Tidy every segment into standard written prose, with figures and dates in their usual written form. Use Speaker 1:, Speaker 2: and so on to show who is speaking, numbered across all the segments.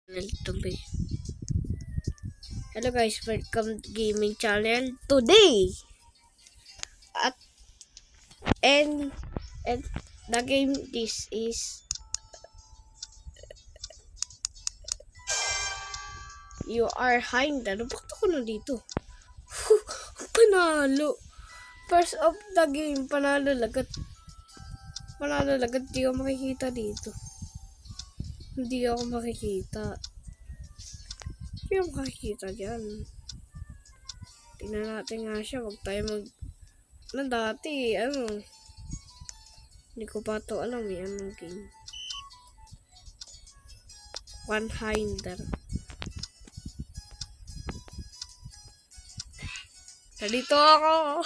Speaker 1: Today. Hello guys, welcome to gaming channel today. And the game this is You Are Hinder. Bakit ako na dito? Panalo. First of the game, panalo lagat. Panalo lagat, di ako makikita dito. Hindi ako makikita. Hindi ako makikita dyan. Tingnan natin nga siya. Huwag tayo dati, hindi ko pa ito alam anong game. One Hinder. Nandito ako.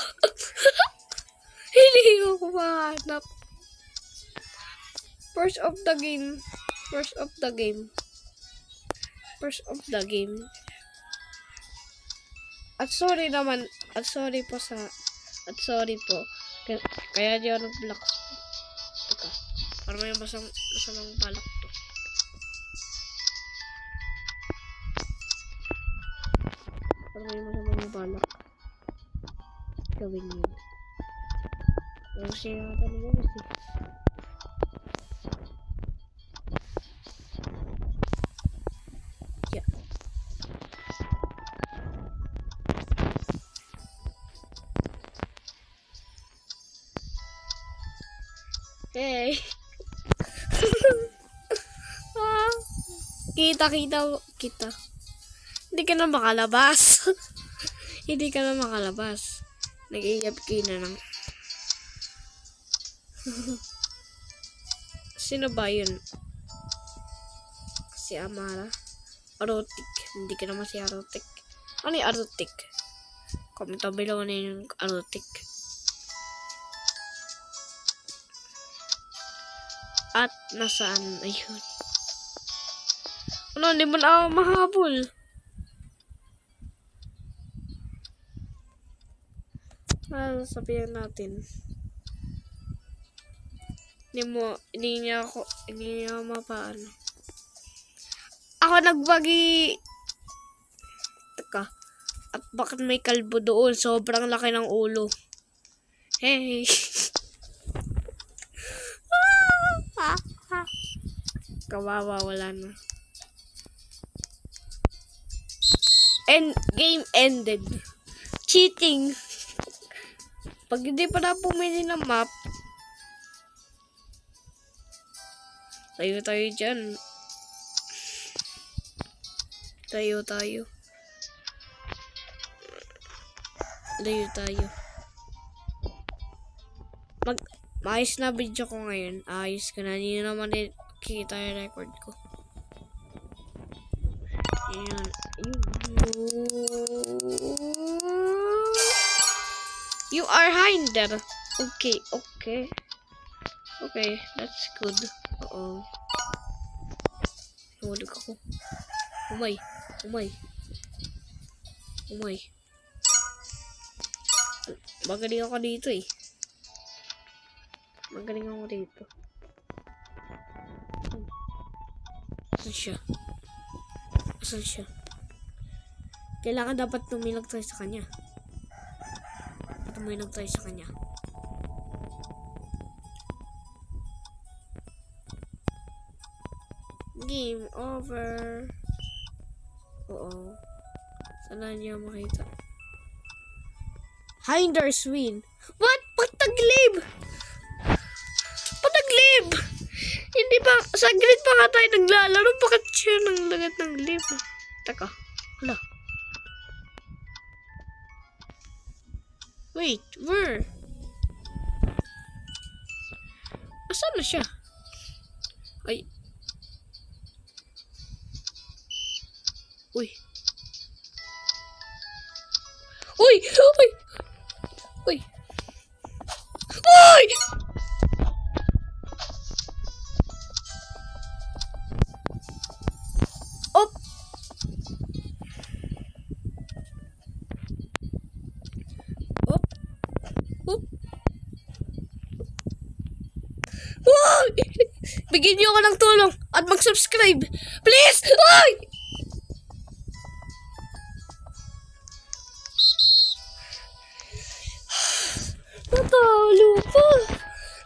Speaker 1: Hindi ko mahanap. First of the game. At sorry po. Kaya di ako nag-block. Teka. Para may masamang balak to. Gawin yun. Pero siya natin naman kasi. Yeah. Hey. Kita. Hindi ka na makalabas. Nag-iapk na lang. Sino ba yun? Si Amara. Arotic. Hindi ka naman si Arotic. Ano yung Arotic? Comment below na yung Arotic. At nasaan? Ayun. Ano, hindi mo na ako mahabol. Sabihin natin. Hindi niya ako mapaano. Ako nagbagi. Teka. At bakit may kalbo doon? Sobrang laki ng ulo. Hey. Kawawa, wala na. And game ended. Cheating. Pag hindi pa na pumili ng map, tayo dyan. Tayo. Maayos na video ko ngayon. Ayos ko na. Hindi naman din kita yung record ko. Ayan. You Are Hinder. Okay, that's good. Nahulog ako. Umay. Magaling ako dito eh. Asan siya? Kailangan dapat tumilag tayo sa kanya. Game over. Oo. Sana niya makita. Hinders win. What? Pataglib! Hindi pa, saglit pa nga tayo naglalaro. Bakit siya nang lagat ng lib? Taka. Hala. Wait, where? Asan na siya? Ay. Uy! Op! Bigyan niyo ako ng tulong. at mag-subscribe. Please! Ay! Natalo pa.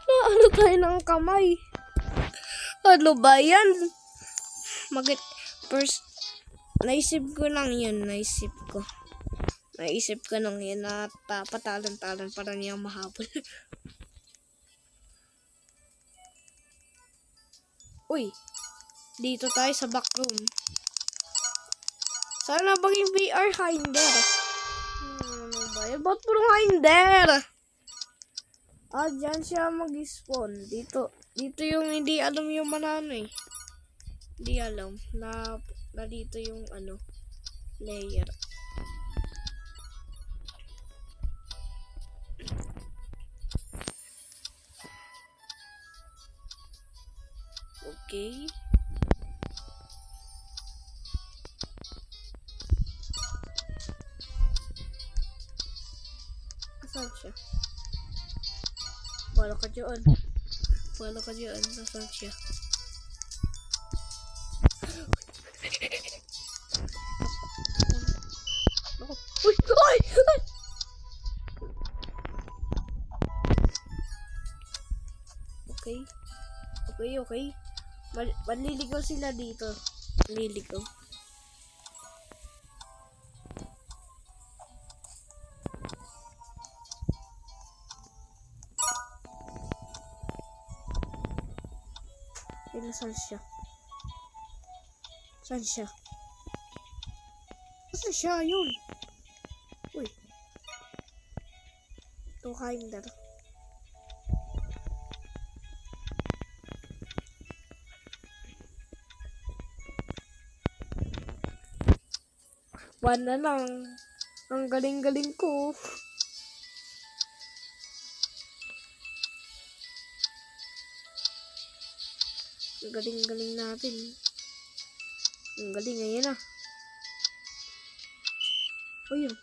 Speaker 1: Naano tayo ng kamay. Ano ba yan? First, naisip ko lang yun. Naisip ko lang yun na patalan-talan para niya mahabol. Uy, dito tayo sa backroom. Sana maging VR hinder. Ano ba yun? Ba't puro hinder? Dyan siya mag-spawn. Dito yung hindi alam yung manano eh. Hindi alam na dito yung layer. Okay. Asan siya? Wala ka dyan. Nasaan siya? Uy! Ay! Okay. Maliligaw sila dito. Maliligaw. Saan siya? Saan siya? Yun. Uy. Ito hinder. One na lang. Ang galing-galing ko. Ang galing-galing natin. Ang galing ngayon ah. O yun.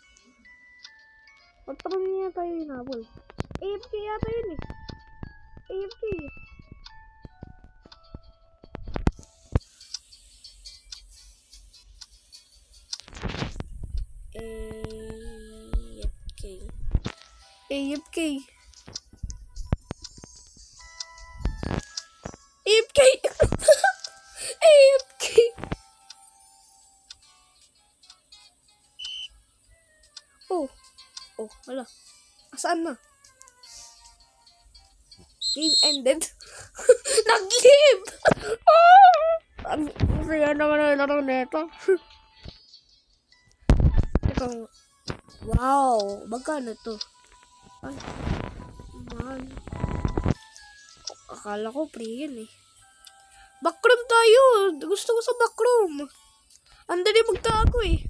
Speaker 1: Parang niya tayo hinabol. AFK yata yun eh. AFK. AFK. AFK. Oh, wala. Asaan na? Game ended. Nag-live! Ang saya naman ang laro nito. Ito. Wow! Magkano to? Ay, mahal. Akala ko free yan eh. Backroom tayo! Gusto ko sa backroom. Ang dali magtago eh.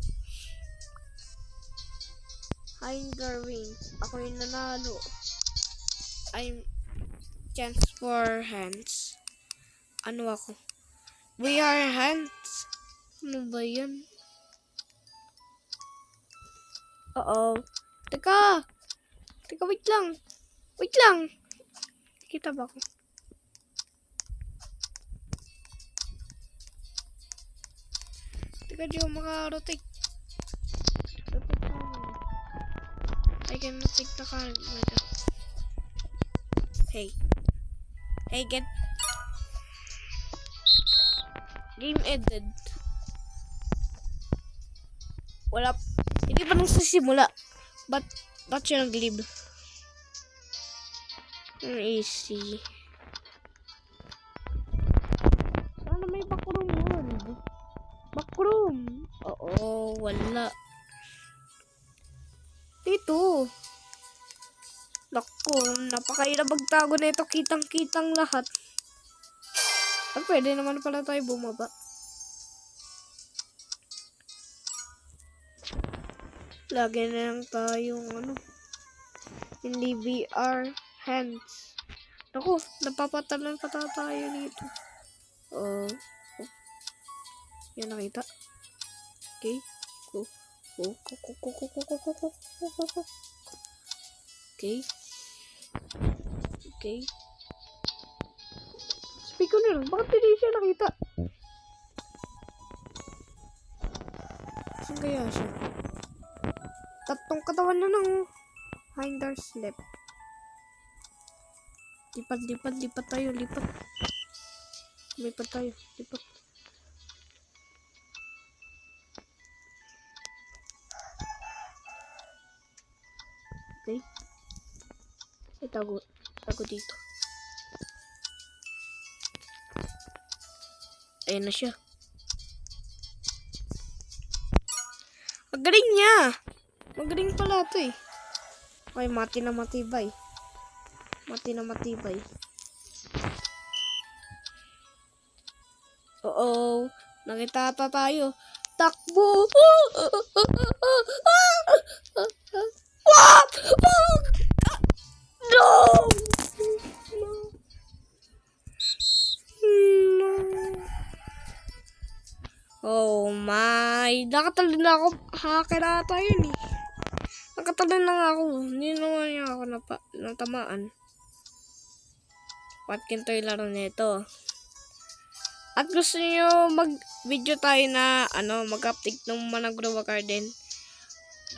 Speaker 1: Hinder wins. Ako yung nanalo. I'm chance for hands. Ano ako? We are hands. Ano ba yan? Teka, wait lang. Kita ba ako? Teka, di ako maka-rotate. I can take the camera. Hey, get. Game ended. Wala. Hindi pa nang sisimula. Ba't siya nag-live? Easy. Sana may backroom yun. Backroom. Oo, wala. Dito. Naku, napakahirap magtago na ito. Kitang-kitang lahat. At pwede naman pala tayo bumaba. Lagi na lang tayong hindi VR hands. Naku, napapatalan pa tayo dito. Yan nakita. Okay. Go. Okay. Speak ko na lang. Bakit hindi siya nakita? Saan kaya siya? Tatlong katawan na lang. Hinder's left. Lipat tayo, lipat. Lipat tayo, lipat. Okay. Tago dito. Ayan na siya. Magaling niya. Magaling pala ito eh. Okay, mati na matibay. Oo. Nakita ata tayo. Takbo! No! Oh my. Nakatalo na ako. Hacker ata yun eh. Nakatalo na nga ako. Hindi naman niya ako natamaan. Ba't kinto yung laro nito? At gusto niyo mag-video tayo na mag-update ng Grow a Garden?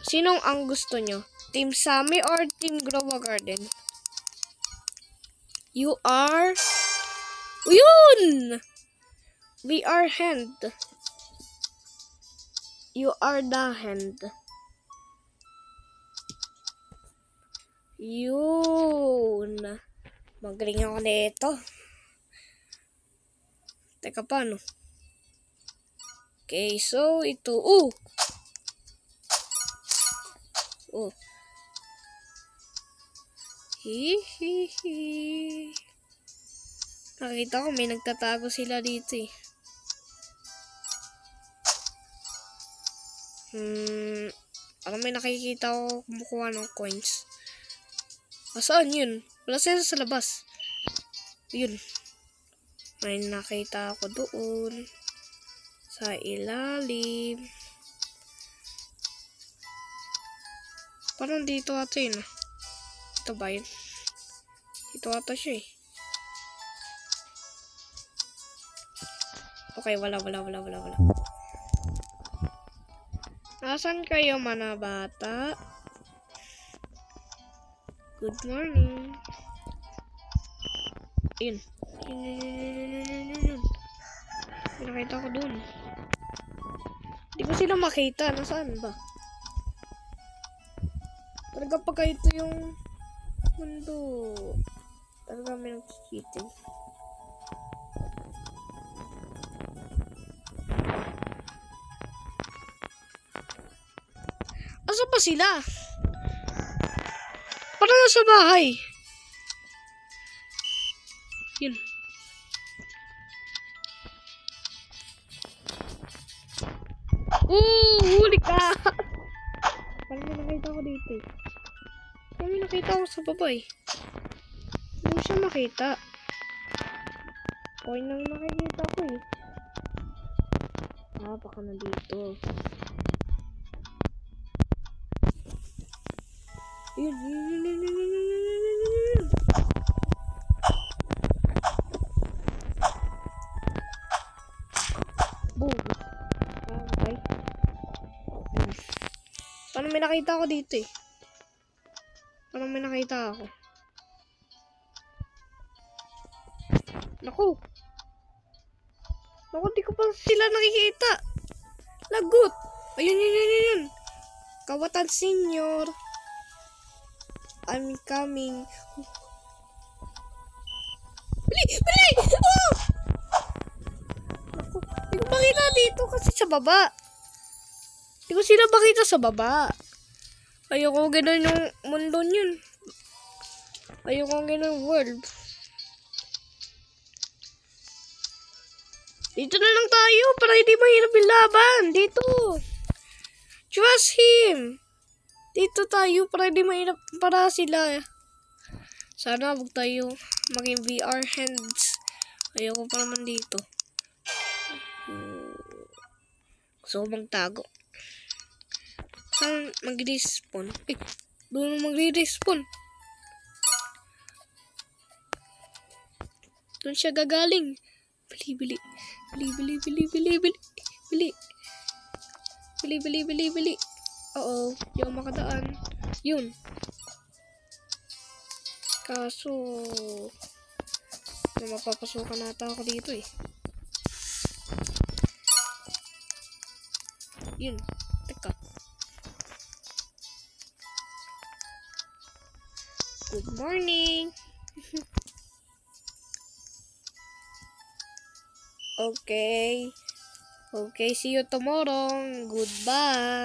Speaker 1: Sinong ang gusto nyo? Team Sammy or Team Grow a Garden? You are... Yun! We are hand. You are the hand. Yun. Magaling ako nito. Teka, paano? Okay, so ito. Oh! Hihihi. Nakita ko may nagtatago sila dito eh. Parang may nakikita ko kumukuha ng coins. Saan yun? Wala sila sa labas. Yun. May nakita ako doon. Sa ilalim. Parang dito ata yun. Ito ba yun? Dito ata siya eh. Okay, wala. Nasaan kayo mga bata? Good morning. Ayun. Yun. Nakita ko dun. Hindi ko sila makita. Nasaan ba? Talaga pagka ito yung mundo. Talaga may nagsikitin. Asa pa sila? Parang nasa bahay. Yun. Huli ka! Parang may nakita ko dito eh. Parang may nakita ko sa baba eh. Hindi ko siya makita. Okay nang nakikita ko eh. Baka nandito. Yun. Boom. Okay. Parang may nakita ako dito eh. Parang may nakita ako. Naku, di ko pa sila nakikita. Lagot. Ayun. Kawatan Senior. I'm coming. Bili! Oh! Naku, di ko makita dito kasi sa baba. Di ko sila makita sa baba. Ayoko ganun yung mundo yun. Ayoko ganun world. Dito na lang tayo para hindi mahirap yung laban. Dito. Trust him. Dito tayo para hindi mahirap para sila. Sana wag tayo maging VR hands. Ayoko pa naman dito. Gusto ko magtago. Saan mag-respawn? Doon magre-respawn. Doon siya gagaling. Bili. Bili. Oo, di ako makadaan. Yun. Kaso, na mapapasukan nata ako dito eh. Yun. Teka. Good morning. Okay. Okay, see you tomorrow. Goodbye.